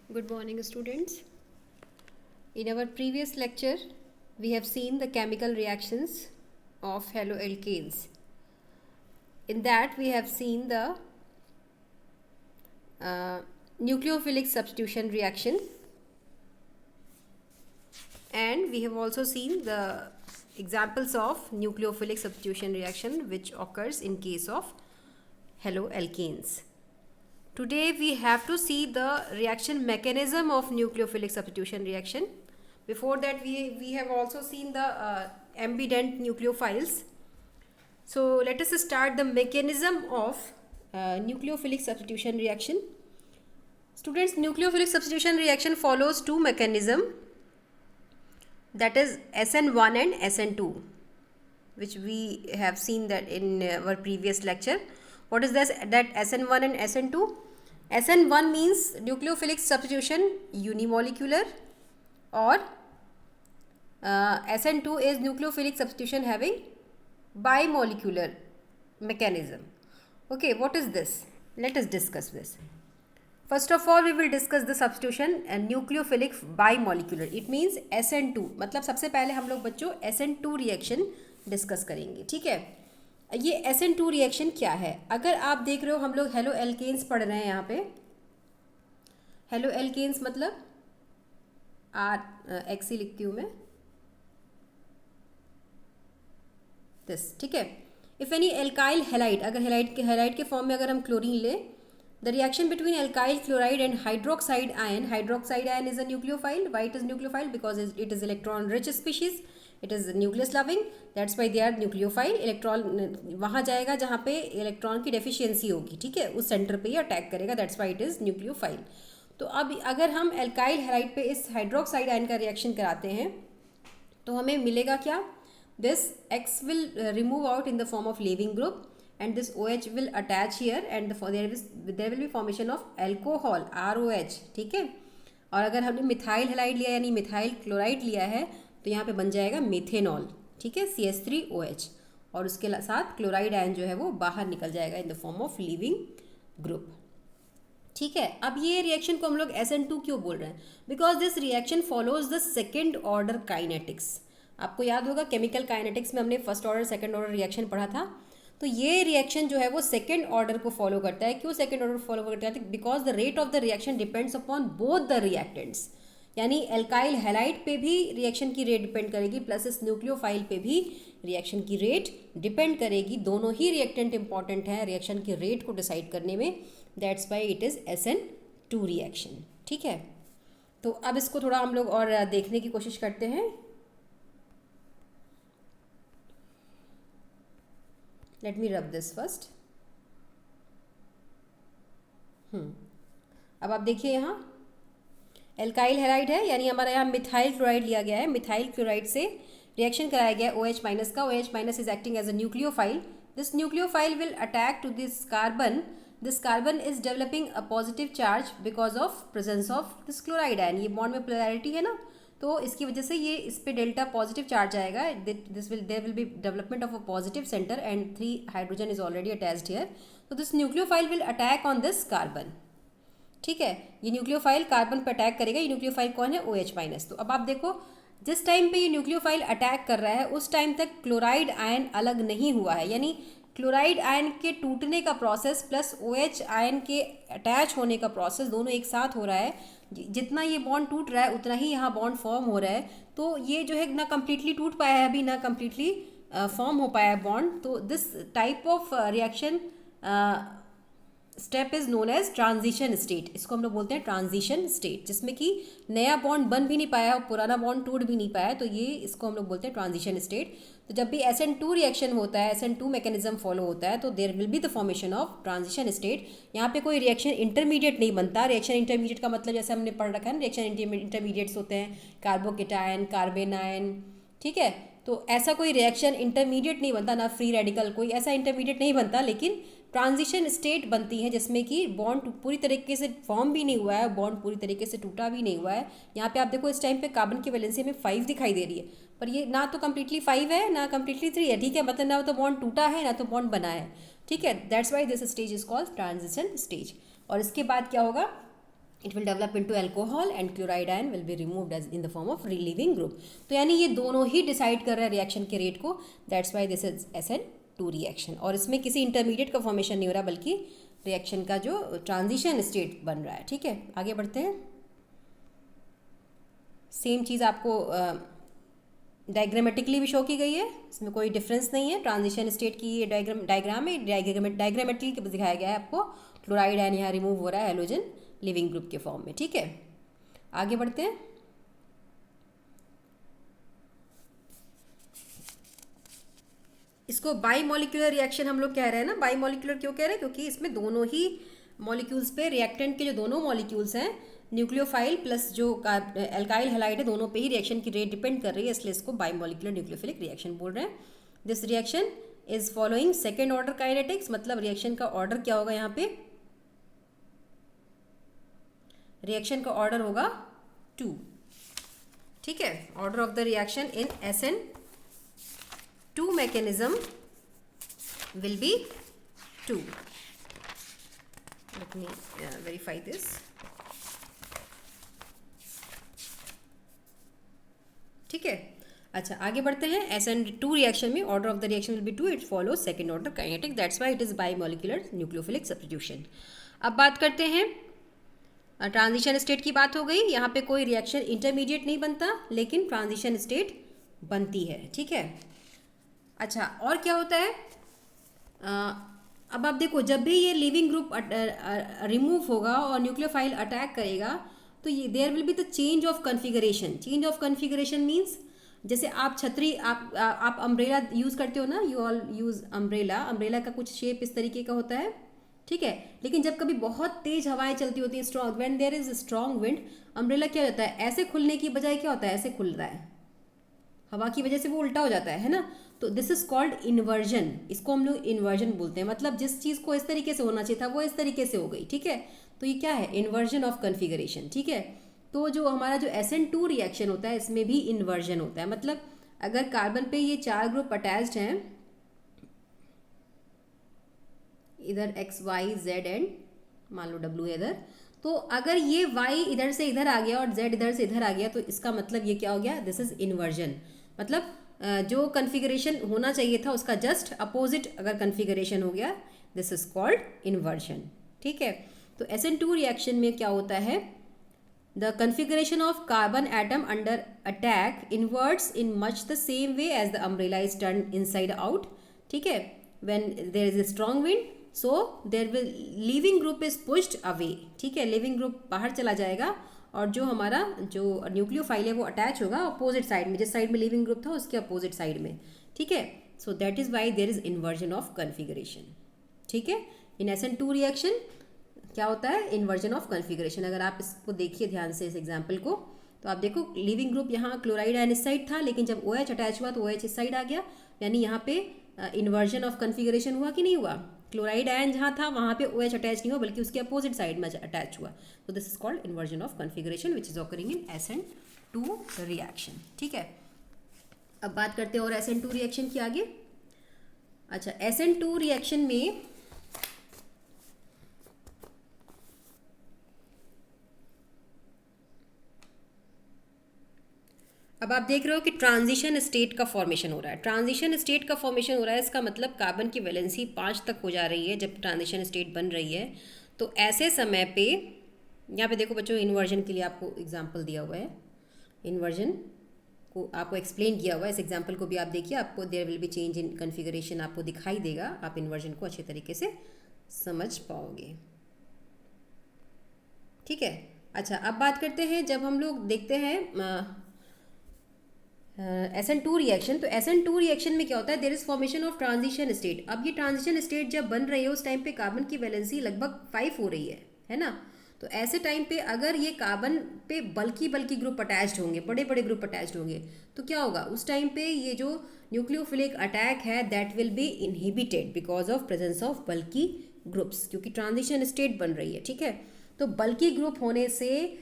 Good morning, students. In our previous lecture, we have seen the chemical reactions of haloalkanes. In that, we have seen the nucleophilic substitution reaction, and we have also seen the examples of nucleophilic substitution reaction which occurs in case of haloalkanes. Today we have to see the reaction mechanism of nucleophilic substitution reaction. Before that we have also seen the ambident nucleophiles. So let us start the mechanism of nucleophilic substitution reaction. Students, nucleophilic substitution reaction follows two mechanisms, that is SN1 and SN2, which we have seen that in our previous lecture. What is this, that SN1 and SN2? SN1 means nucleophilic substitution unimolecular, or SN2 is nucleophilic substitution having bimolecular mechanism. Okay, what is this? Let us discuss this. First of all, we will discuss the substitution nucleophilic bimolecular. It means SN2. मतलब सबसे पहले हम लोग बच्चों SN2 reaction discuss करेंगे, ठीक है। ये SN2 रिएक्शन क्या है? अगर आप देख रहे हो, हम लोग हेलो एल्केन्स पढ़ रहे हैं यहाँ पे। हेलो एल्केन्स मतलब एक्स ही लिखती हूँ मैं, दिस, ठीक है। इफ एनी एल्काइल हेलाइड, अगर हेलाइड के फॉर्म में अगर हम क्लोरीन ले, the reaction between alkyl chloride and hydroxide ion is a nucleophile. Why it is nucleophile? Because it is electron rich species, it is nucleus loving, that's why they are nucleophile. Electron वहाँ जाएगा जहाँ पे electron की deficiency होगी, ठीक है, उस centre पे ही अटैक करेगा, that's why it is nucleophile. तो अब अगर हम एल्काइल हेलाइड पे इस हाइड्रोक्साइड आयन का रिएक्शन कराते हैं तो हमें मिलेगा क्या? This X will remove out in the form of leaving group, and this OH will attach here, and there will be formation of alcohol ROH, ठीक है। और अगर हमने मिथाइल हेलाइड लिया यानी मिथाइल क्लोराइड लिया है तो यहाँ पे बन जाएगा मेथेनॉल, ठीक है, CH3OH, और उसके साथ क्लोराइड आयन जो है वो बाहर निकल जाएगा in the form of leaving group, ठीक है। अब ये रिएक्शन को हम लोग SN2 क्यों बोल रहे हैं? Because this reaction follows the second order kinetics. आपको याद होगा केमिकल काइनेटिक्स में हमने first order second order reaction पढ़ा था। तो ये रिएक्शन जो है वो सेकेंड ऑर्डर को फॉलो करता है। क्यों सेकेंड ऑर्डर फॉलो करता है? Because the rate of the reaction depends upon both the reactants, यानी एल्काइल हैलाइड पे भी रिएक्शन की रेट डिपेंड करेगी, प्लस इस न्यूक्लियोफाइल पे भी रिएक्शन की रेट डिपेंड करेगी। दोनों ही रिएक्टेंट इंपॉर्टेंट है रिएक्शन की रेट को डिसाइड करने में, that's why it is SN2 reaction, ठीक है। तो अब इसको थोड़ा हम लोग और देखने की कोशिश करते हैं। Let me rub this first. अब आप देखिए यहाँ एल्काइल हैलाइड है, यानी हमारा यहाँ मिथाइल क्लोराइड लिया गया है। मिथाइल क्लोराइड से रिएक्शन कराया गया है OH माइनस का। OH minus is acting as a nucleophile. This nucleophile will attack to this carbon. This carbon is developing a positive charge because of presence of this chloride ion. ये bond में polarity है ना, तो इसकी वजह से ये इस पे डेल्टा पॉजिटिव चार्ज आएगा। There will be development of a positive centre and 3 hydrogen is already attached here. तो this nucleophile will attack on this carbon, ठीक है। ये न्यूक्लियोफाइल कार्बन पर अटैक करेगा। ये न्यूक्लियोफाइल कौन है? OH minus. तो अब आप देखो, जिस टाइम पे ये न्यूक्लियोफाइल अटैक कर रहा है उस टाइम तक क्लोराइड आयन अलग नहीं हुआ है, यानी क्लोराइड आयन के टूटने का प्रोसेस प्लस OH आयन के अटैच होने का प्रोसेस दोनों एक साथ हो रहा है। जितना ये बॉन्ड टूट रहा है उतना ही यहाँ बॉन्ड फॉर्म हो रहा है। तो ये जो है ना कम्प्लीटली टूट पाया है अभी, ना कम्प्लीटली फॉर्म हो पाया है बॉन्ड। तो this type of reaction step is known as transition state. इसको हम लोग बोलते हैं ट्रांजिशन स्टेट, जिसमें कि नया बॉन्ड बन भी नहीं पाया और पुराना बॉन्ड टूट भी नहीं पाया, तो ये इसको हम लोग बोलते हैं ट्रांजिशन स्टेट। तो जब भी SN2 रिएक्शन होता है, SN2 मैकेनिज्म फॉलो होता है, तो there will be the formation of transition state. यहाँ पे कोई रिएक्शन इंटरमीडिएट नहीं बनता। रिएक्शन इंटरमीडिएट का मतलब जैसे हमने पढ़ रखा है ना, रिएक्शन इंटरमीडिएट्स होते हैं कार्बोकेटायन, कार्बेन आयन, ठीक है। तो ऐसा कोई रिएक्शन इंटरमीडिएट नहीं बनता, ना फ्री रेडिकल कोई ऐसा इंटरमीडिएट नहीं बनता, लेकिन ट्रांजिशन स्टेट बनती है जिसमें कि बॉन्ड पूरी तरीके से फॉर्म भी नहीं हुआ है, बॉन्ड पूरी तरीके से टूटा भी नहीं हुआ है। यहाँ पे आप देखो इस टाइम पे कार्बन की वैलेंसी में 5 दिखाई दे रही है, पर ये ना तो कम्प्लीटली 5 है ना कम्प्लीटली 3 है, ठीक है। मतलब ना तो बॉन्ड टूटा है ना तो बॉन्ड बना है, ठीक है। That's why this stage is called transition stage. और इसके बाद क्या होगा? it will develop into alcohol and chloride ion will be removed as in the form of relieving group. तो यानी ये दोनों ही डिसाइड कर रहा है रिएक्शन के रेट को, that's why this is SN2 reaction. और इसमें किसी इंटरमीडिएट का फॉर्मेशन नहीं हो रहा बल्कि रिएक्शन का जो ट्रांजिशन स्टेट बन रहा है. ठीक है, आगे बढ़ते हैं. सेम चीज़ आपको डायग्रामेटिकली भी शो की गई है, इसमें कोई डिफरेंस नहीं है. ट्रांजिशन स्टेट की ये डायग्राम में डायग्रामेटिकली दिखाया गया है आपको. क्लोराइड आयन यहाँ रिमूव हो रहा है हेलोजन लिविंग ग्रुप के फॉर्म में. ठीक है, आगे बढ़ते हैं. इसको बाई मॉलिक्यूलर रिएक्शन हम लोग कह रहे हैं ना. बाई मॉलिक्यूलर क्यों कह रहे हैं? क्योंकि इसमें दोनों ही मॉलिक्यूल्स पे रिएक्टेंट के जो दोनों मॉलिक्यूल्स हैं न्यूक्लियोफाइल प्लस जो एल्काइल हैलाइड है दोनों पे ही रिएक्शन की रेट डिपेंड कर रही है, इसलिए इसको बाई मॉलिक्यूलर न्यूक्लियोफिलिक रिएक्शन बोल रहे हैं. This reaction is following second order kinetics. मतलब रिएक्शन का ऑर्डर क्या होगा यहाँ पे? रिएक्शन का ऑर्डर होगा 2. ठीक है, order of the reaction in SN2 mechanism will be 2. Let me verify this. ठीक है, अच्छा आगे बढ़ते हैं. SN2 रिएक्शन में order of the reaction will be 2. It follow second order kinetic, that's why it is by molecular nucleophilic substitution. अब बात करते हैं ट्रांजिशन स्टेट की. बात हो गई. यहाँ पे कोई रिएक्शन इंटरमीडिएट नहीं बनता लेकिन ट्रांजिशन स्टेट बनती है. ठीक है, अच्छा और क्या होता है? अब आप देखो, जब भी ये लिविंग ग्रुप रिमूव होगा और न्यूक्लियोफाइल अटैक करेगा तो ये there will be the change of configuration. Change of configuration means जैसे आप छतरी आप अम्ब्रेला यूज़ करते हो ना, you all use umbrella. Umbrella का कुछ शेप इस तरीके का होता है. ठीक है, लेकिन जब कभी बहुत तेज हवाएं चलती होती हैं, strong, when there is strong wind, umbrella क्या होता है? ऐसे खुलने की बजाय क्या होता है? ऐसे खुल रहा है. हवा की वजह से वो उल्टा हो जाता है ना. तो दिस इज कॉल्ड इन्वर्जन. इसको हम लोग इन्वर्जन बोलते हैं. मतलब जिस चीज़ को इस तरीके से होना चाहिए था वो इस तरीके से हो गई. ठीक है, तो ये क्या है? Inversion of configuration. ठीक है, तो जो हमारा जो SN2 रिएक्शन होता है इसमें भी इन्वर्जन होता है. मतलब अगर कार्बन पे ये 4 ग्रुप अटैच्ड हैं, इधर X Y Z एंड मान लो W है इधर, तो अगर ये Y इधर से इधर आ गया और Z इधर से इधर आ गया तो इसका मतलब ये क्या हो गया? This is inversion. मतलब जो कन्फिगरेशन होना चाहिए था उसका जस्ट अपोजिट अगर कन्फिगरेशन हो गया, दिस इज कॉल्ड इन्वर्जन. ठीक है, तो SN2 रिएक्शन में क्या होता है? The configuration of carbon atom under attack inverts in much the same way as the umbrella is turn inside out. ठीक है, when there is a strong wind so there will leaving group is pushed away. ठीक है, leaving group बाहर चला जाएगा और जो हमारा जो न्यूक्लियोफाइल है वो अटैच होगा अपोजिट साइड में, जिस साइड में लिविंग ग्रुप था उसके अपोजिट साइड में. ठीक है, so that is why there is inversion of configuration. ठीक है, इन SN2 रिएक्शन क्या होता है? Inversion of configuration. अगर आप इसको देखिए ध्यान से इस एग्जाम्पल को, तो आप देखो लिविंग ग्रुप यहाँ क्लोराइड आयन इस साइड था, लेकिन जब OH अटैच हुआ तो OH इस साइड आ गया. यानी यहाँ पे इन्वर्जन ऑफ कन्फिगरेशन हुआ कि नहीं हुआ? क्लोराइड आयन जहाँ था वहाँ पे OH अटैच नहीं हुआ बल्कि उसके अपोजिट साइड में अटैच हुआ. तो this is called inversion of configuration which is occurring in SN2 reaction. ठीक है, अब बात करते हैं और SN2 रिएक्शन की आगे. अच्छा, SN2 रिएक्शन में अब आप देख रहे हो कि ट्रांजिशन स्टेट का फॉर्मेशन हो रहा है. ट्रांजिशन स्टेट का फॉर्मेशन हो रहा है, इसका मतलब कार्बन की वैलेंसी 5 तक हो जा रही है जब ट्रांजिशन स्टेट बन रही है. तो ऐसे समय पे यहाँ पे देखो बच्चों, इन्वर्जन के लिए आपको एग्जांपल दिया हुआ है. इन्वर्जन को आपको एक्सप्लेन किया हुआ है. इस एग्जांपल को भी आप देखिए, आपको there will be change in configuration आपको दिखाई देगा. आप इन्वर्जन को अच्छे तरीके से समझ पाओगे. ठीक है, अच्छा अब बात करते हैं, जब हम लोग देखते हैं SN2 रिएक्शन, तो SN2 रिएक्शन में क्या होता है? There is formation of transition state. अब ये ट्रांजिशन स्टेट जब बन रही है उस टाइम पे कार्बन की वैलेंसी लगभग 5 हो रही है ना. तो ऐसे टाइम पे अगर ये कार्बन पे बल्कि ग्रुप अटैच्ड होंगे, बड़े बड़े ग्रुप अटैच्ड होंगे, तो क्या होगा? उस टाइम पे ये जो न्यूक्लियोफिलिक अटैक है that will be inhibited because of presence of बल्कि ग्रुप्स, क्योंकि ट्रांजिशन स्टेट बन रही है. ठीक है, तो बल्कि ग्रुप होने से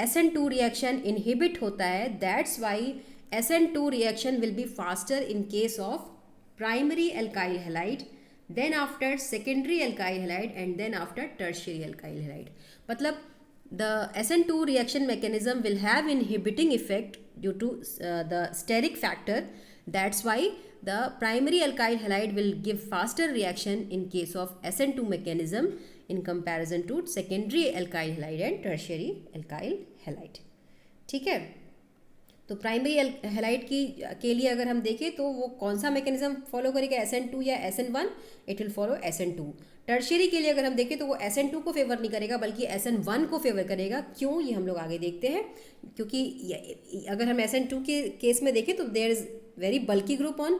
SN2 रिएक्शन इनहिबिट होता है. That's Y SN2 reaction will be faster in case of primary alkyl halide, then after secondary alkyl halide and then after tertiary alkyl halide. मतलब the SN2 reaction mechanism will have inhibiting effect due to the steric factor. That's why the primary alkyl halide will give faster reaction in case of SN2 mechanism in comparison to secondary alkyl halide and tertiary alkyl halide. ठीक है, तो primary halide की के लिए अगर हम देखें तो वो कौन सा मैकेनिज्म फॉलो करेगा, SN2 या SN1? It will follow SN2. Tertiary के लिए अगर हम देखें तो वो SN2 को फेवर नहीं करेगा बल्कि SN1 को फेवर करेगा. क्यों, ये हम लोग आगे देखते हैं. क्योंकि अगर हम SN2 के केस में देखें तो there is very bulky group on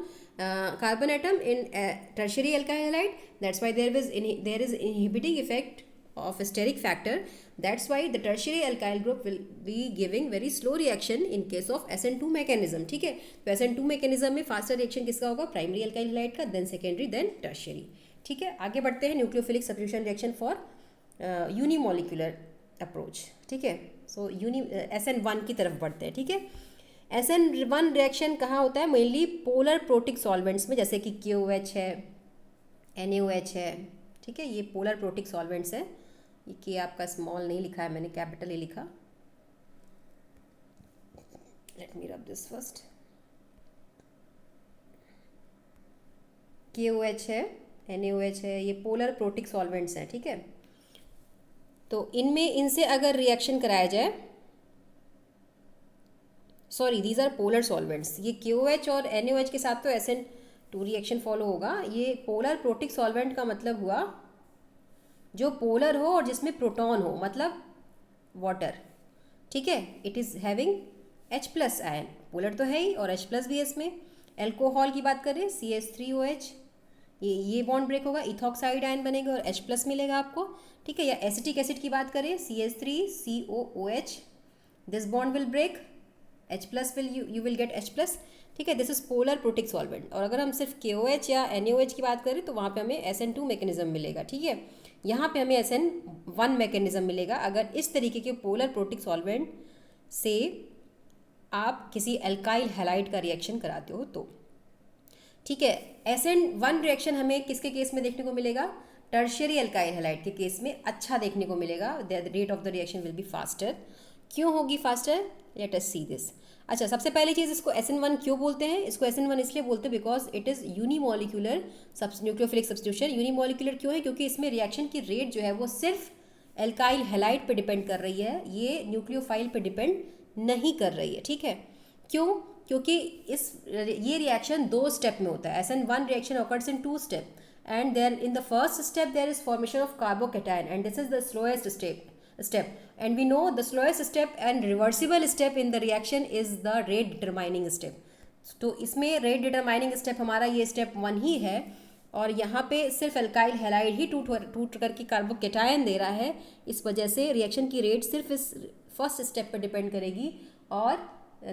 carbon atom in tertiary alkyl halide. That's why there is inhibiting effect of steric factor. That's why the tertiary alkyl group will be giving very slow reaction in case of SN2 mechanism. ठीक है, तो SN2 mechanism में faster reaction किसका होगा, primary alkyl halide का, then secondary, then tertiary. ठीक है, आगे बढ़ते हैं nucleophilic substitution reaction for unimolecular approach. ठीक है, सो SN1 की तरफ बढ़ते हैं. ठीक है, SN1 रिएक्शन कहाँ होता है, मेनली पोलर प्रोटिक सॉल्वेंट्स में, जैसे कि KOH है, NaOH है. ठीक है, ये पोलर प्रोटिक सॉल्वेंट्स है. ये के आपका स्मॉल नहीं लिखा है, मैंने कैपिटल ही लिखा. Let me rub this first. KOH है, NaOH है, ये पोलर प्रोटिक सॉल्वेंट्स हैं. ठीक है, तो इनसे अगर रिएक्शन कराया जाए, sorry these are polar solvents, ये KOH और NaOH के साथ तो SN2 रिएक्शन फॉलो होगा. ये पोलर प्रोटिक सॉल्वेंट का मतलब हुआ जो पोलर हो और जिसमें प्रोटॉन हो, मतलब वाटर. ठीक है, it is having H+ ion, polar तो है ही और H+ भी है इसमें. एल्कोहल की बात करें, CH3OH, ये बॉन्ड ब्रेक होगा, इथॉक्साइड आयन बनेगा और H+ मिलेगा आपको. ठीक है, या एसिटिक एसिड की बात करें, CH3COOH, this bond will break, H+ will you will get H+. ठीक है, this is polar protic solvent. और अगर हम सिर्फ KOH या NaOH की बात करें तो वहाँ पे हमें SN2 मैकेनिज्म मिलेगा. ठीक है, यहाँ पे हमें SN1 मैकेनिज्म मिलेगा अगर इस तरीके के पोलर प्रोटिक सॉल्वेंट से आप किसी एल्काइल हैलाइड का रिएक्शन कराते हो तो. ठीक है, SN1 रिएक्शन हमें किसके केस में देखने को मिलेगा, टर्शियरी एल्काइल हैलाइड के केस में अच्छा देखने को मिलेगा. The rate of the reaction will be faster. क्यों होगी faster, let us see this. अच्छा, सबसे पहली चीज़, इसको SN1 क्यों बोलते हैं, इसको SN1 इसलिए बोलते हैं because it is unimolecular nucleophilic substitution. Unimolecular क्यों है, क्योंकि इसमें रिएक्शन की रेट जो है वो सिर्फ एल्काइल हैलाइड पे डिपेंड कर रही है, ये न्यूक्लियोफाइल पे डिपेंड नहीं कर रही है. ठीक है, क्यों, क्योंकि ये रिएक्शन 2 स्टेप में होता है. SN1 reaction occurs in 2 step and there in the first step there is formation of carbocation and this is the slowest step and we know the slowest step and reversible step in the reaction is the rate determining step. तो इसमें rate determining step हमारा ये step 1 ही है और यहाँ पे सिर्फ alkyl halide ही टूट करके कार्बोकेटायन दे रहा है. इस वजह से रिएक्शन की रेट सिर्फ इस फर्स्ट स्टेप पर डिपेंड करेगी और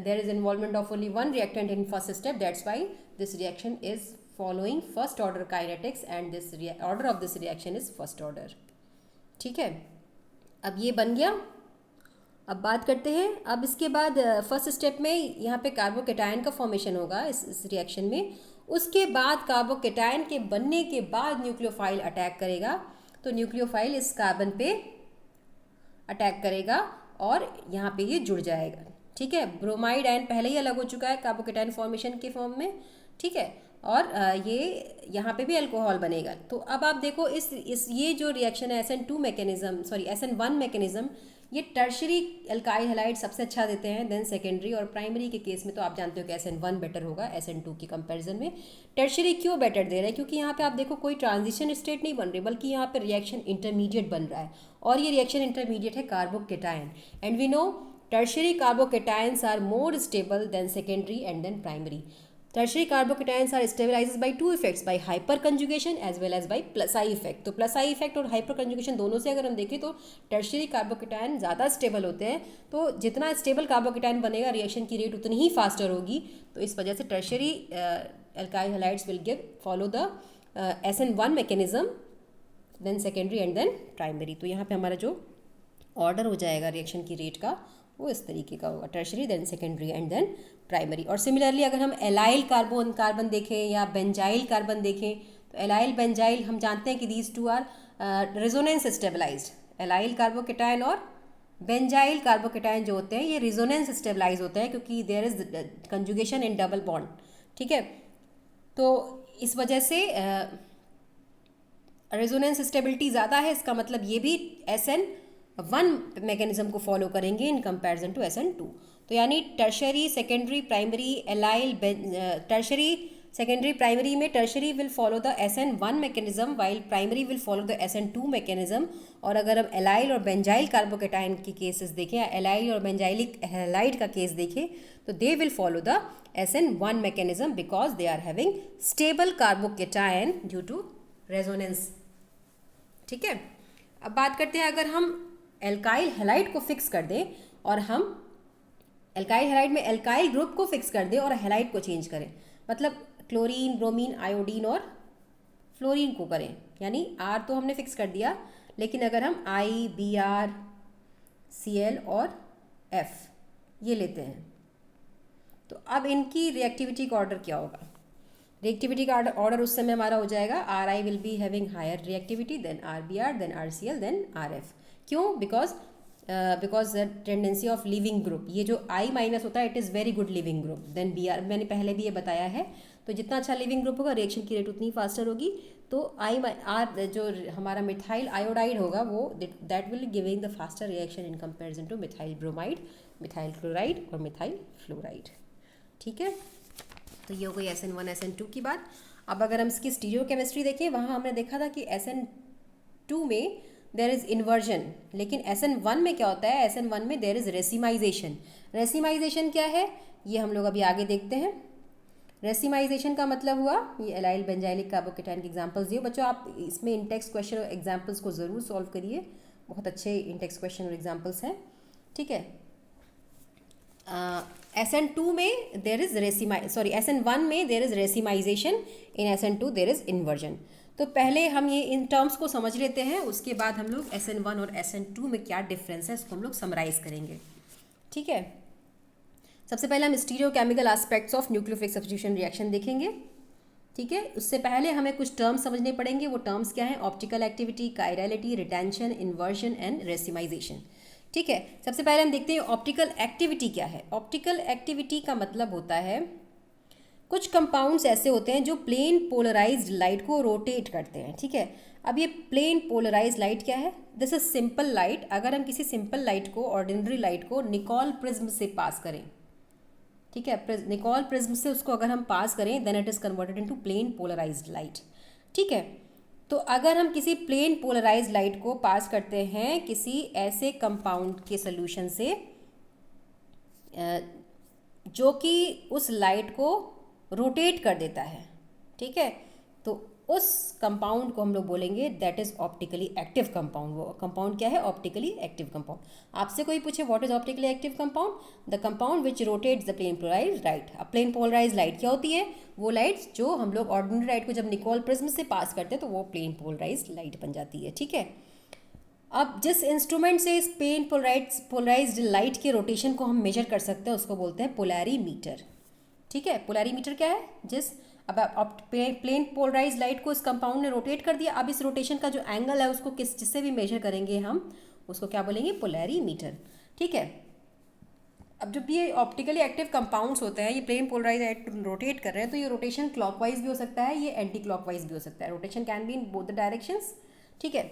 there is involvement of only one reactant in first step. That's why this reaction is following first order kinetics and this order of this reaction is first order. ठीक है, अब ये बन गया. अब बात करते हैं, अब इसके बाद फर्स्ट स्टेप में यहाँ पे कार्बोकेटायन का फॉर्मेशन होगा इस रिएक्शन में. उसके बाद कार्बोकेटायन के बनने के बाद न्यूक्लियोफाइल अटैक करेगा. तो न्यूक्लियोफाइल इस कार्बन पे अटैक करेगा और यहाँ पे ये जुड़ जाएगा. ठीक है, ब्रोमाइड आयन पहले ही अलग हो चुका है कार्बोकेटायन फॉर्मेशन के फॉर्म में. ठीक है, और ये यहाँ पे भी अल्कोहल बनेगा. तो अब आप देखो इस ये जो रिएक्शन है SN2 mechanism, sorry SN1 mechanism, ये टर्शियरी एल्काइल हैलाइड सबसे अच्छा देते हैं, देन सेकेंडरी और प्राइमरी के केस में तो आप जानते हो कि SN1 बेटर होगा SN2 की कंपैरिजन में. टर्शियरी क्यों बेटर दे रहा है, क्योंकि यहाँ पे आप देखो कोई ट्रांजिशन स्टेट नहीं बन रही बल्कि यहाँ पे रिएक्शन इंटरमीडिएट बन रहा है और ये रिएक्शन इंटरमीडिएट है carbocation. And we know tertiary carbocations are more stable than secondary and then primary. Tertiary carbocations are stabilized by 2 effects, by hyperconjugation as well as by plus I effect. तो plus I effect और hyperconjugation दोनों से अगर हम देखें तो tertiary carbocation ज़्यादा stable होते हैं. तो जितना स्टेबल कार्बोकेटायन बनेगा रिएक्शन की रेट उतनी ही फास्टर होगी. तो इस वजह से tertiary alkyl halides will follow the SN1 mechanism, then secondary and then primary. तो यहाँ पे हमारा जो ऑर्डर हो जाएगा रिएक्शन की रेट का वो इस तरीके का होगा, tertiary then secondary and then primary. और सिमिलरली अगर हम एलाइल कार्बन देखें या बेंजाइल कार्बन देखें तो एलाइल बेंजाइल हम जानते हैं कि these two are resonance stabilized. Allyl carbocation और बेंजाइल कार्बोकेटायन जो होते हैं ये रिजोनेंस स्टेबलाइज होते हैं क्योंकि there is conjugation in double bond, ठीक है। तो इस वजह से रेजोनेंस स्टेबिलिटी ज़्यादा है, इसका मतलब ये भी SN1 मैकेनिज्म को फॉलो करेंगे इन कंपैरिजन टू SN2। तो यानी tertiary secondary primary allyl tertiary secondary primary में tertiary will follow the SN1 mechanism while primary will follow the SN2 mechanism. और अगर हम एलाइल और बेंजाइल कार्बोकेटाइन की केसेस देखें, एलाइल और बेंजाइलिक हैलाइड का केस देखें, तो they will follow the SN1 mechanism because they are having stable carbocation due to resonance, ठीक है। अब बात करते हैं, अगर हम एल्काइल हैलाइड को फिक्स कर दें और हम एल्काइल हैलाइड में एल्काइल ग्रुप को फिक्स कर दें और हैलाइड को चेंज करें, मतलब क्लोरीन ब्रोमीन आयोडीन और फ्लोरीन को करें, यानी R तो हमने फिक्स कर दिया, लेकिन अगर हम I Br Cl और F ये लेते हैं तो अब इनकी रिएक्टिविटी का ऑर्डर क्या होगा? रिएक्टिविटी का ऑर्डर उस समय हमारा हो जाएगा Ri will be having higher reactivity than Rbr than RCl than Rf। क्यों? Because tendency of leaving group, ये जो I माइनस होता है it is very good leaving group than Br, मैंने पहले भी ये बताया है। तो जितना अच्छा लिविंग ग्रुप होगा रिएक्शन की रेट उतनी फास्टर होगी। तो R जो हमारा मिथाइल आयोडाइड होगा वो that will giving the faster reaction in comparison two methyl bromide, methyl chloride और मिथाइल फ्लोराइड, ठीक है। तो ये हो गई SN1 SN2 की बात। अब अगर हम इसकी स्टीरियो केमिस्ट्री देखें, वहाँ हमने देखा था कि SN2 में देयर इज़ इन्वर्जन, लेकिन SN1 में क्या होता है? SN1 में देयर इज़ रेसिमाइजेशन। रेसिमाइजेशन क्या है ये हम लोग अभी आगे देखते हैं। रेसिमाइजेशन का मतलब हुआ, ये एलाइल बेंजाइलिक कार्बोकेटाइन के एग्जांपल्स दिए बच्चों, आप इसमें इंटेक्स्ट क्वेश्चन और एग्जांपल्स को ज़रूर सॉल्व करिए, बहुत अच्छे इंटेक्स्ट क्वेश्चन और एग्जांपल्स हैं, ठीक है। SN2 में देयर इज़ SN1 में there is racemisation, in SN2 there is inversion. तो पहले हम ये इन टर्म्स को समझ लेते हैं, उसके बाद हम लोग SN1 और SN2 में क्या डिफरेंस है इसको हम लोग समराइज करेंगे, ठीक है। सबसे पहले हम stereochemical aspects of nucleophilic substitution reaction देखेंगे, ठीक है। उससे पहले हमें कुछ टर्म्स समझने पड़ेंगे। वो टर्म्स क्या हैं? Optical activity, chirality, retention, inversion and racemisation, ठीक है। सबसे पहले हम देखते हैं ऑप्टिकल एक्टिविटी क्या है। ऑप्टिकल एक्टिविटी का मतलब होता है कुछ कंपाउंड्स ऐसे होते हैं जो प्लेन पोलराइज्ड लाइट को रोटेट करते हैं, ठीक है। अब ये प्लेन पोलराइज्ड लाइट क्या है? This is simple light. अगर हम किसी सिंपल लाइट को, ऑर्डिनरी लाइट को निकोल प्रिज्म से पास करें, ठीक है, निकोल प्रिज्म से उसको अगर हम पास करें then it is converted into plane polarised light, ठीक है। तो अगर हम किसी प्लेन पोलराइज्ड लाइट को पास करते हैं किसी ऐसे कंपाउंड के सोल्यूशन से जो कि उस लाइट को रोटेट कर देता है, ठीक है, तो उस कंपाउंड को हम लोग बोलेंगे that is optically active compound. वो कंपाउंड क्या है? Optically active compound. आपसे कोई पूछे what is optically active compound? The compound which rotates the plane polarised light. अब प्लेन पोलराइज्ड लाइट क्या होती है? वो लाइट्स जो हम लोग ऑर्डिनरी लाइट को जब निकोल प्रिज्म से पास करते हैं तो वो प्लेन पोलराइज्ड लाइट बन जाती है, ठीक है। अब जिस इंस्ट्रूमेंट से इस प्लेन पोलराइज्ड लाइट के रोटेशन को हम मेजर कर सकते हैं उसको बोलते हैं पोलैरीमीटर, ठीक है। पोलैरीमीटर क्या है? अब प्लेन पोलराइज लाइट को इस कंपाउंड ने रोटेट कर दिया, अब इस रोटेशन का जो एंगल है उसको जिससे भी मेजर करेंगे हम उसको क्या बोलेंगे? पोलैरीमीटर, ठीक है। अब जब ये ऑप्टिकली एक्टिव कंपाउंड्स होते हैं, ये प्लेन पोलराइज लाइट रोटेट कर रहे हैं, तो ये रोटेशन क्लॉकवाइज भी हो सकता है, ये एंटी क्लॉकवाइज भी हो सकता है। Rotation can be in both the directions, ठीक है।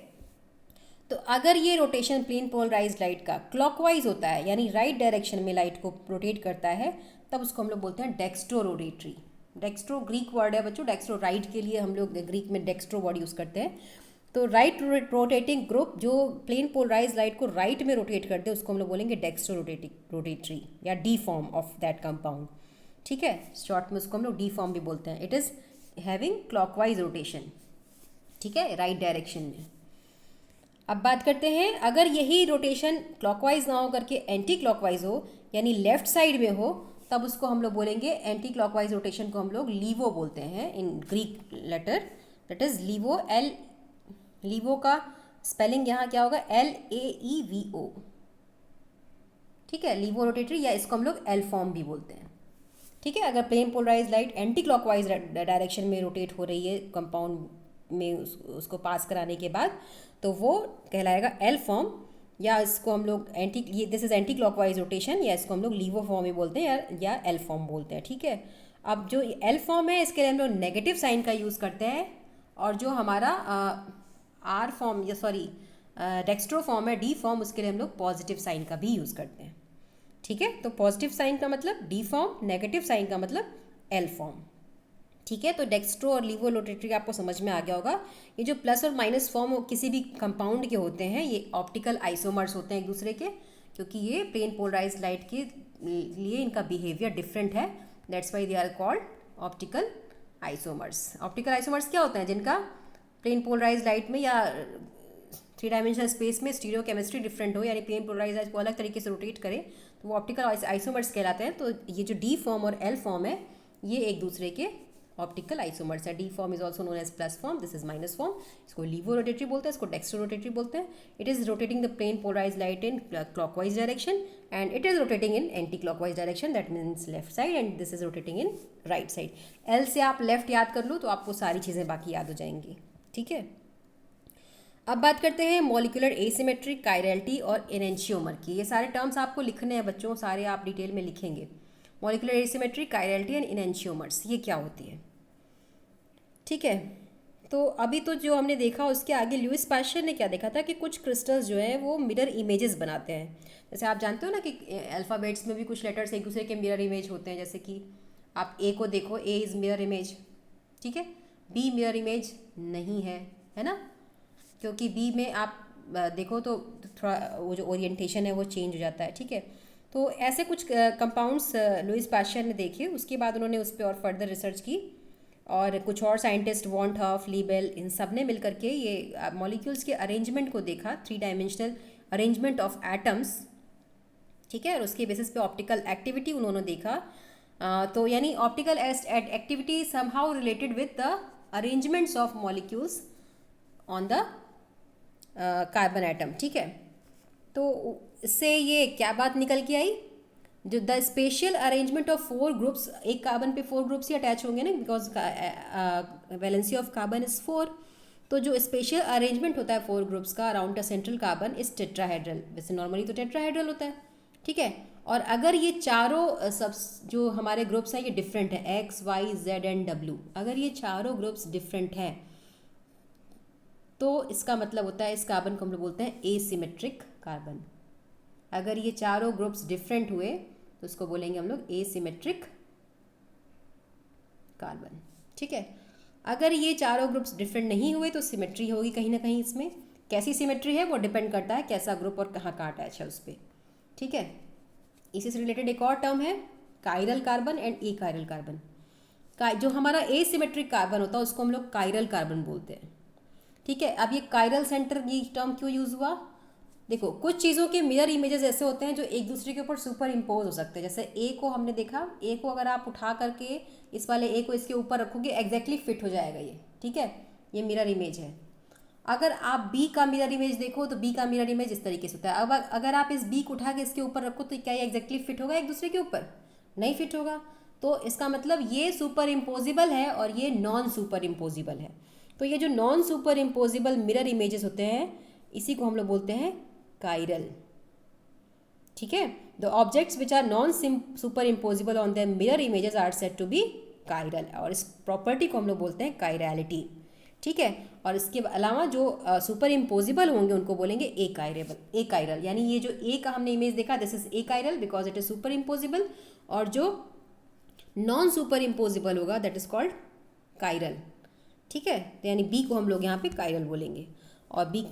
तो अगर ये रोटेशन प्लेन पोलराइज लाइट का क्लॉकवाइज होता है यानी राइट डायरेक्शन में लाइट को रोटेट करता है, तब उसको हम लोग बोलते हैं dextro rotatory. Dextro Greek word है बच्चों, डेक्स्ट्रो राइट के लिए हम लोग ग्रीक में डेक्स्ट्रो वर्ड यूज़ करते हैं। तो राइट रोटेटिंग ग्रुप जो प्लेन पोलराइज लाइट को राइट में रोटेट करते हैं उसको हम लोग बोलेंगे डेक्स्ट्रो रोटेटरी या D form of that compound, ठीक है। शॉर्ट में उसको हम लोग डी फॉर्म भी बोलते हैं। It is having clockwise rotation, ठीक है, राइट डायरेक्शन में। अब बात करते हैं अगर यही रोटेशन क्लॉकवाइज ना हो करके एंटी क्लॉकवाइज हो यानी लेफ्ट साइड में हो, तब उसको हम लोग बोलेंगे एंटी क्लॉकवाइज रोटेशन को हम लोग लीवो बोलते हैं इन Greek letter, that is levo. Levo का स्पेलिंग यहाँ क्या होगा? LAEVO, ठीक है, लीवो रोटेटरी, या इसको हम लोग एल फॉर्म भी बोलते हैं, ठीक है। अगर plane polarise light anti clockwise direction में रोटेट हो रही है कंपाउंड में उसको पास कराने के बाद, तो वो कहलाएगा एल फॉर्म, या इसको हम लोग ये this is anti clockwise rotation, या इसको हम लोग लीवो फॉर्म ही बोलते हैं या एल फॉर्म बोलते हैं, ठीक है। अब जो एल फॉर्म है इसके लिए हम लोग नेगेटिव साइन का यूज़ करते हैं, और जो हमारा आर फॉर्म या सॉरी डेक्स्ट्रो फॉर्म है डी फॉर्म, उसके लिए हम लोग पॉजिटिव साइन का भी यूज़ करते हैं, ठीक है। तो पॉजिटिव साइन का मतलब डी फॉर्म, नेगेटिव साइन का मतलब एल फॉर्म, ठीक है। तो डेक्स्ट्रो और लीवो रोटेटरी आपको समझ में आ गया होगा। ये जो प्लस और माइनस फॉर्म किसी भी कंपाउंड के होते हैं ये ऑप्टिकल आइसोमर्स होते हैं एक दूसरे के, क्योंकि ये प्लेन पोलराइज्ड लाइट के लिए इनका बिहेवियर डिफरेंट है, that's why they are called optical isomers. Optical isomers क्या होते हैं? जिनका प्लेन पोलराइज्ड लाइट में या 3 डायमेंशनल स्पेस में स्टीरियो केमिस्ट्री डिफरेंट हो, यानी प्लेन पोलराइज्ड लाइट को अलग तरीके से रोटेट करे, तो वो ऑप्टिकल आइसोमर्स कहलाते हैं। तो ये जो डी फॉर्म और एल फॉर्म है ये एक दूसरे के ऑप्टिकल आइसोमर्स है। D form is also known as plus form, this is minus form. इसको लीवो रोटेटरी बोलते हैं, इसको डेक्स्ट्रो रोटेटरी बोलते हैं। It is rotating the plane polarised light in clockwise direction and it is rotating in anti clockwise direction, that means left side, and this is rotating in right side. L से आप left याद कर लो तो आपको सारी चीज़ें बाकी याद हो जाएंगी, ठीक है। अब बात करते हैं मॉलिक्यूलर एसिमेट्री, कायरलिटी और एनेंशियोमर की। ये सारे टर्म्स आपको लिखने हैं बच्चों, सारे आप डिटेल में लिखेंगे। Molecular asymmetry, chirality and enantiomers, ये क्या होती है, ठीक है। तो अभी तो जो हमने देखा उसके आगे लुईस पाश्चर ने क्या देखा था कि कुछ क्रिस्टल्स जो है वो मिरर इमेजेस बनाते हैं। जैसे आप जानते हो ना कि अल्फ़ाबेट्स में भी कुछ लेटर्स एक दूसरे के मिरर इमेज होते हैं। जैसे कि आप ए को देखो, ए इज़ मिरर इमेज, ठीक है। बी मिरर इमेज नहीं है, है ना, क्योंकि बी में आप देखो तो थोड़ा वो जो ओरिएंटेशन है वो चेंज हो जाता है, ठीक है। तो ऐसे कुछ कंपाउंड्स लुईस पाश्चर ने देखे, उसके बाद उन्होंने उस पर और फर्दर रिसर्च की, और कुछ और साइंटिस्ट वॉन्ट हफ, लीबेल, इन सब ने मिल करके ये मॉलिक्यूल्स के अरेंजमेंट को देखा, 3 डायमेंशनल अरेंजमेंट ऑफ एटम्स, ठीक है। और उसके बेसिस पे ऑप्टिकल एक्टिविटी उन्होंने देखा। तो यानी optical activity somehow related with the arrangements of molecules on the carbon atom, ठीक है। तो इससे ये क्या बात निकल के आई, जो the spatial arrangement of 4 groups, एक कार्बन पे 4 ग्रुप्स ही अटैच होंगे ना, because valency of carbon is 4। तो जो स्पेशियल अरेंजमेंट होता है 4 ग्रुप्स का around a central carbon is tetrahedral. वैसे नॉर्मली तो टेट्राहेड्रल होता है, ठीक है। और अगर ये चारों सब जो हमारे ग्रुप्स हैं ये डिफरेंट है, X, Y, Z and W, अगर ये चारों ग्रुप्स डिफरेंट हैं तो इसका मतलब होता है इस कार्बन को हम लोग बोलते हैं एसिमेट्रिक कार्बन। अगर ये चारों ग्रुप्स डिफरेंट हुए तो इसको बोलेंगे हम लोग एसिमेट्रिक कार्बन, ठीक है। अगर ये चारों ग्रुप्स डिफरेंट नहीं हुए तो सिमेट्री होगी कहीं ना कहीं इसमें। कैसी सिमेट्री है वो डिपेंड करता है कैसा ग्रुप और कहाँ कहाँ अटैच है उस पर, ठीक है। इसी से रिलेटेड एक और टर्म है chiral carbon and A chiral carbon. जो हमारा एसिमेट्रिक कार्बन होता है उसको हम लोग कायरल कार्बन बोलते हैं, ठीक है। अब ये कायरल सेंटर ये टर्म क्यों यूज़ हुआ? देखो, कुछ चीज़ों के मिरर इमेजेस ऐसे होते हैं जो एक दूसरे के ऊपर सुपर इम्पोज हो सकते हैं। जैसे ए को हमने देखा, ए को अगर आप उठा करके इस वाले ए को इसके ऊपर रखोगे एग्जैक्टली फिट हो जाएगा ये, ठीक है, ये मिरर इमेज है। अगर आप बी का मिरर इमेज देखो तो बी का मिरर इमेज इस तरीके से होता है। अब अगर आप इस बी को उठा के इसके ऊपर रखो तो क्या ये एग्जैक्टली फिट होगा एक दूसरे के ऊपर? नहीं फिट होगा। तो इसका मतलब ये सुपर इम्पोजिबल है और ये नॉन सुपर इम्पोजिबल है। तो ये जो non super imposable mirror images होते हैं इसी को हम लोग बोलते हैं कायरल, ठीक है। The objects which are non super imposable on the mirror images are said to be chiral, और इस प्रॉपर्टी को हम लोग बोलते हैं कायरलिटी, ठीक है। और इसके अलावा जो सुपर इम्पोजिबल होंगे उनको बोलेंगे ए कायरल। यानी ये जो ए का हमने इमेज देखा this is a chiral because it is super imposable, और जो नॉन सुपर इम्पोजिबल होगा दैट इज कॉल्ड कायरल, ठीक है। तो यानी बी को हम लोग यहाँ पे कायरल बोलेंगे। और बी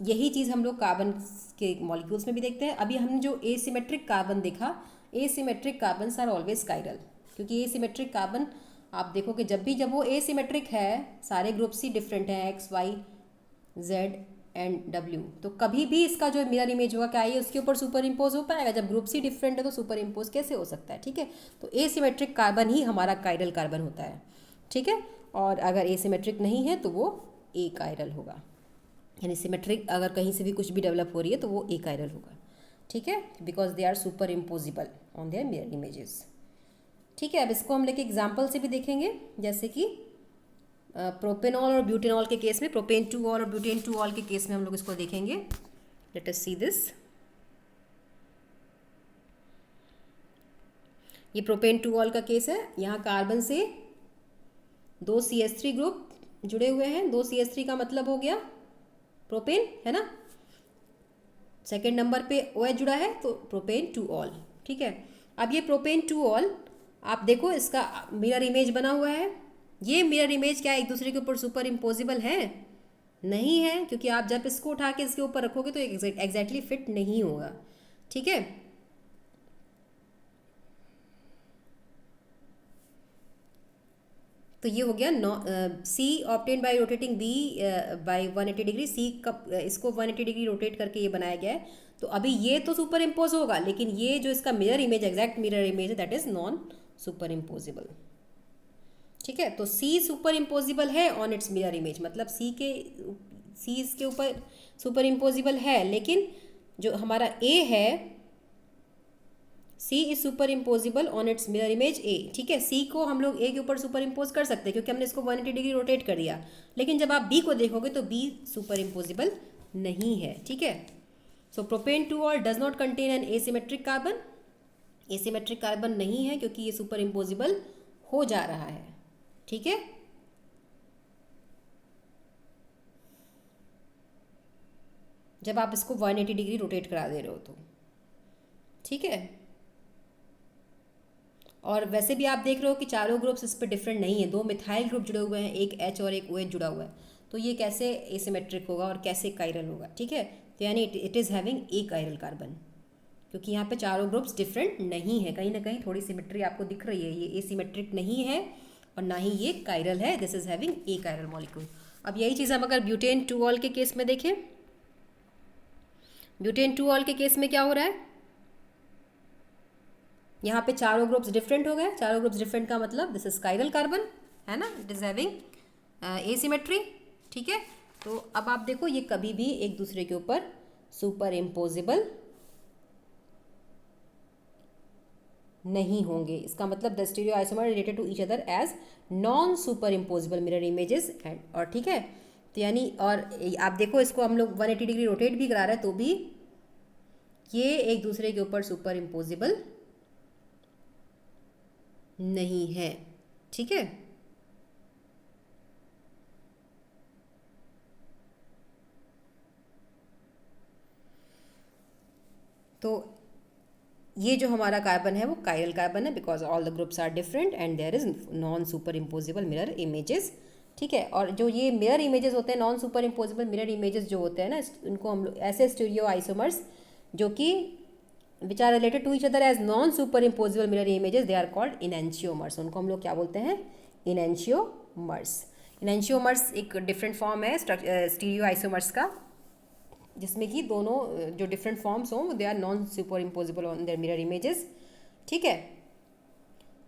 यही चीज़ हम लोग कार्बन के मॉलिक्यूल्स में भी देखते हैं। अभी हमने जो एसिमेट्रिक कार्बन देखा, asymmetric carbon are always chiral, क्योंकि एसिमेट्रिक कार्बन आप देखो कि जब वो एसिमेट्रिक है, सारे ग्रुप्स ही डिफरेंट हैं, X, Y, Z and W, तो कभी भी इसका जो मिरर इमेज होगा क्या ये उसके ऊपर सुपर इम्पोज हो पाएगा? जब ग्रुप्स ही डिफरेंट है तो सुपर इम्पोज कैसे हो सकता है, ठीक है। तो एसिमेट्रिक कार्बन ही हमारा कायरल कार्बन होता है, ठीक है। और अगर एसिमेट्रिक नहीं है तो वो ए कायरल होगा। यानी सिमेट्रिक अगर कहीं से भी कुछ भी डेवलप हो रही है तो वो ए कायरल होगा, ठीक है, because they are super imposable on their mirror images, ठीक है। अब इसको हम लेके एग्जाम्पल से भी देखेंगे, जैसे कि प्रोपेनॉल और ब्यूटेनॉल के केस में, प्रोपेन टू और ब्यूटेन टू ऑल के केस में हम लोग इसको देखेंगे। Let us see this. ये प्रोपेन 2 ऑल का केस है। यहाँ कार्बन से 2 CH3 ग्रुप जुड़े हुए हैं। 2 CH3 का मतलब हो गया प्रोपेन, है ना। सेकेंड नंबर पे OH जुड़ा है तो प्रोपेन 2 ऑल, ठीक है। अब ये प्रोपेन 2 ऑल आप देखो, इसका मिरर इमेज बना हुआ है। ये मिरर इमेज क्या एक दूसरे के ऊपर सुपर इम्पोजिबल है? नहीं है, क्योंकि आप जब इसको उठा के इसके ऊपर रखोगे तो एग्जैक्टली फिट नहीं होगा, ठीक है। तो ये हो गया C obtained by rotating B by 180 degree. C कब इसको 180 डिग्री रोटेट करके ये बनाया गया है। तो अभी ये तो सुपर इम्पोज होगा, लेकिन ये जो इसका mirror image, exact mirror image है, that is non super imposable, ठीक है। तो सी सुपर इम्पोजिबल है ऑन इट्स मिरर इमेज, मतलब सी इसके ऊपर सुपर इम्पोजिबल है, लेकिन जो हमारा ए है, C is super imposable on its mirror image A, ठीक है। सी को हम लोग ए के ऊपर सुपर इम्पोज कर सकते हैं क्योंकि हमने इसको 180 डिग्री रोटेट कर दिया, लेकिन जब आप बी को देखोगे तो बी सुपर इम्पोजिबल नहीं है, ठीक है। So propane 2 ol does not contain an asymmetric carbon. Asymmetric carbon नहीं है क्योंकि ये सुपर इम्पोजिबल हो जा रहा है, ठीक है। जब आप इसको 180 डिग्री रोटेट करा दे रहे हो तो, ठीक है। और वैसे भी आप देख रहे हो कि चारों ग्रुप्स इस पर डिफरेंट नहीं है। 2 मिथाइल ग्रुप जुड़े हुए हैं, एक H और एक OH जुड़ा हुआ है, तो ये कैसे एसिमेट्रिक होगा और कैसे कायरल होगा, ठीक है। तो यानी it is having a chiral carbon, क्योंकि यहाँ पे चारों ग्रुप्स डिफरेंट नहीं है। कहीं ना कहीं थोड़ी सिमेट्री आपको दिख रही है, ये एसिमेट्रिक नहीं है और ना ही ये कायरल है। This is having a chiral molecule. अब यही चीज़ हम अगर ब्यूटेन 2 ऑल के केस में देखें, ब्यूटेन 2 ऑल के केस में क्या हो रहा है, यहाँ पे चारों ग्रुप्स डिफरेंट हो गए। चारों ग्रुप्स डिफरेंट का मतलब दिस इज कायरल कार्बन, है ना, इट इज हैविंग एसिमेट्री, ठीक है। तो अब आप देखो ये कभी भी एक दूसरे के ऊपर सुपर इम्पोजिबल नहीं होंगे। इसका मतलब the stereo isomer related to each other as non super imposable mirror images, और ठीक है। तो यानी, और आप देखो इसको हम लोग 180 डिग्री रोटेट भी करा रहे हैं तो भी ये एक दूसरे के ऊपर सुपर इम्पोजिबल नहीं है, ठीक है। तो ये जो हमारा कार्बन है वो कायरल कार्बन है, because all the groups are different and there is non super imposable mirror images, ठीक है। और जो ये मिरर इमेजेस होते हैं, non super imposable mirror images जो होते हैं ना, उनको हम लोग ऐसे स्टीरियो आइसोमर्स जो कि which are related to each other as non super imposable mirror images, they are called enantiomers. उनको हम लोग क्या बोलते हैं? इनएंशियोमर्स। इनएंशियोमर्स एक डिफरेंट फॉर्म है स्टीरियो आइसोमर्स का, जिसमें कि दोनों जो डिफरेंट फॉर्म्स हों they are non super imposable on their mirror images, ठीक है।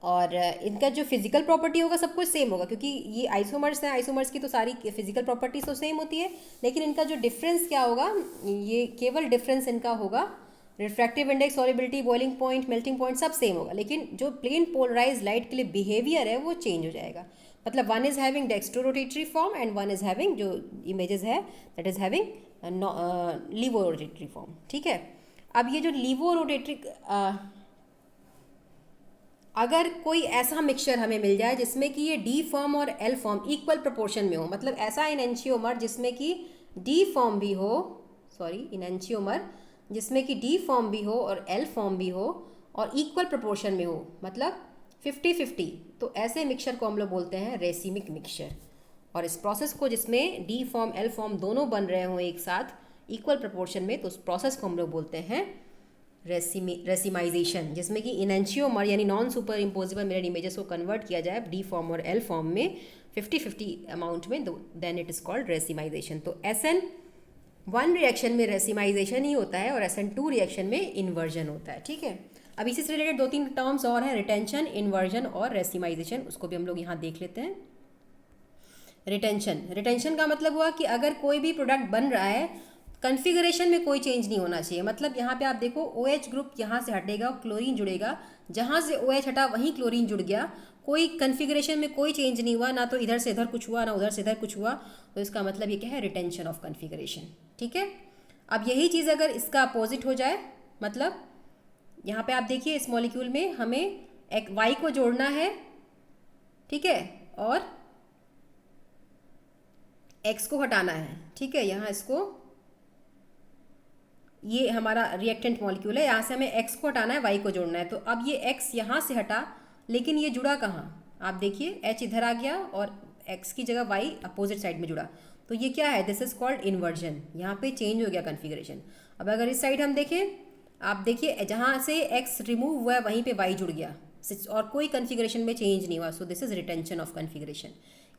और इनका जो फिजिकल प्रॉपर्टी होगा सब कुछ सेम होगा, क्योंकि ये आइसोमर्स हैं। आइसोमर्स की तो सारी फिजिकल प्रॉपर्टीज तो सेम होती है, लेकिन इनका जो डिफरेंस क्या होगा, ये केवल डिफरेंस इनका होगा refractive index, solubility, boiling point, melting point सब सेम होगा, लेकिन जो प्लेन पोलराइज लाइट के लिए बिहेवियर है वो चेंज हो जाएगा। मतलब one is having dextro rotatory form and one is having, जो इमेजेस है that is having levo rotatory form, ठीक है। अब ये जो लीवो रोटेटरी, अगर कोई ऐसा मिक्सचर हमें मिल जाए जिसमें कि ये डी फॉर्म और एल फॉर्म इक्वल प्रोपोर्शन में हो, मतलब ऐसा इनएंशियोमर जिसमें कि डी फॉर्म भी हो, इनएंशियोमर जिसमें कि डी फॉर्म भी हो और एल फॉर्म भी हो और इक्वल प्रोपोर्शन में हो, मतलब 50-50, तो ऐसे मिक्सचर को हम लोग बोलते हैं रेसिमिक मिक्सचर। और इस प्रोसेस को, जिसमें डी फॉर्म एल फॉर्म दोनों बन रहे हों एक साथ इक्वल प्रोपोर्शन में, तो उस प्रोसेस को हम लोग बोलते हैं रेसिमाइजेशन, जिसमें कि इनएंशियोमर यानी non super imposable mirror images को कन्वर्ट किया जाए डी फॉर्म और एल फॉर्म में 50-50 अमाउंट में, then it is called racemization. तो SN1 रिएक्शन में रेसिमाइजेशन ही होता है और SN2 रिएक्शन में इन्वर्जन होता है, ठीक है। अब इसी से रिलेटेड 2-3 टर्म्स और हैं, रिटेंशन, इन्वर्जन और रेसिमाइजेशन, उसको भी हम लोग यहाँ देख लेते हैं। रिटेंशन का मतलब हुआ कि अगर कोई भी प्रोडक्ट बन रहा है, कन्फिगरेशन में कोई चेंज नहीं होना चाहिए। मतलब यहाँ पे आप देखो OH ग्रुप यहाँ से हटेगा, क्लोरीन जुड़ेगा, जहाँ से OH हटा वहीं क्लोरीन जुड़ गया, कोई कन्फिगरेशन में कोई चेंज नहीं हुआ, ना तो इधर से इधर कुछ हुआ ना उधर से इधर कुछ हुआ, तो इसका मतलब ये क्या है? रिटेंशन ऑफ कन्फिगरेशन, ठीक है। अब यही चीज़ अगर इसका अपोजिट हो जाए, मतलब यहाँ पे आप देखिए इस मॉलिक्यूल में हमें एक वाई को जोड़ना है, ठीक है, और एक्स को हटाना है, ठीक है। यहाँ इसको, ये हमारा रिएक्टेंट मॉलिक्यूल है, यहाँ से हमें एक्स को हटाना है, वाई को जोड़ना है। तो अब ये एक्स यहाँ से हटा, लेकिन ये जुड़ा कहाँ, आप देखिए एच इधर आ गया और एक्स की जगह वाई अपोजिट साइड में जुड़ा। तो ये क्या है, दिस इज कॉल्ड इन्वर्जन। यहाँ पे चेंज हो गया कन्फिग्रेशन। अब अगर इस साइड हम देखें, आप देखिए जहाँ से एक्स रिमूव हुआ है वहीं पे वाई जुड़ गया और कोई कन्फिग्रेशन में चेंज नहीं हुआ। So this is retention of configuration.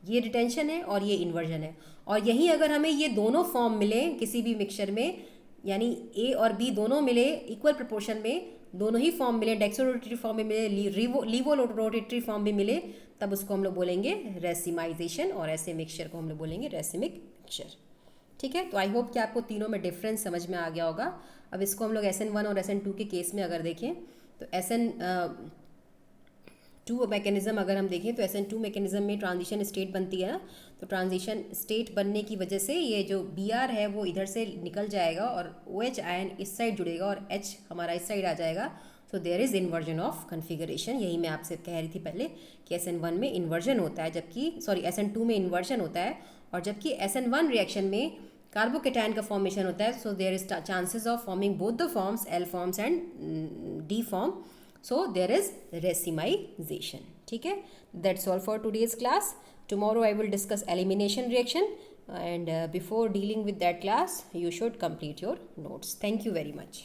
ये रिटेंशन है और ये इन्वर्जन है। और यहीं अगर हमें ये दोनों फॉर्म मिले किसी भी मिक्सचर में, यानी ए और बी दोनों मिले इक्वल प्रोपोर्शन में, दोनों ही फॉर्म मिले, डेक्सोरोटेटरी फॉर्म भी मिले, लीवो रोटेटरी फॉर्म भी मिले, तब उसको हम लोग बोलेंगे रेसिमाइजेशन, और ऐसे मिक्सचर को हम लोग बोलेंगे रेसिमिक मिक्सचर। ठीक है, तो आई होप कि आपको तीनों में डिफरेंस समझ में आ गया होगा। अब इसको हम लोग SN1 और SN2 के केस में अगर देखें तो SN2 मैकेनिज्म अगर हम देखें तो SN2 मैकेनिज्म में ट्रांजिशन स्टेट बनती है ना, तो ट्रांजिशन स्टेट बनने की वजह से ये जो Br है वो इधर से निकल जाएगा और OH आयन इस साइड जुड़ेगा और H हमारा इस साइड आ जाएगा। So there is inversion of configuration. यही मैं आपसे कह रही थी पहले कि SN1 में इन्वर्जन होता है, जबकि SN2 में इन्वर्जन होता है, और जबकि SN1 रिएक्शन में कार्बोकेटायन का फॉर्मेशन होता है। So there is chances of forming both the forms, L forms and D form. So there is racemization. ठीक है, that's all for today's class. Tomorrow I will discuss elimination reaction, and before dealing with that class you should complete your notes. Thank you very much.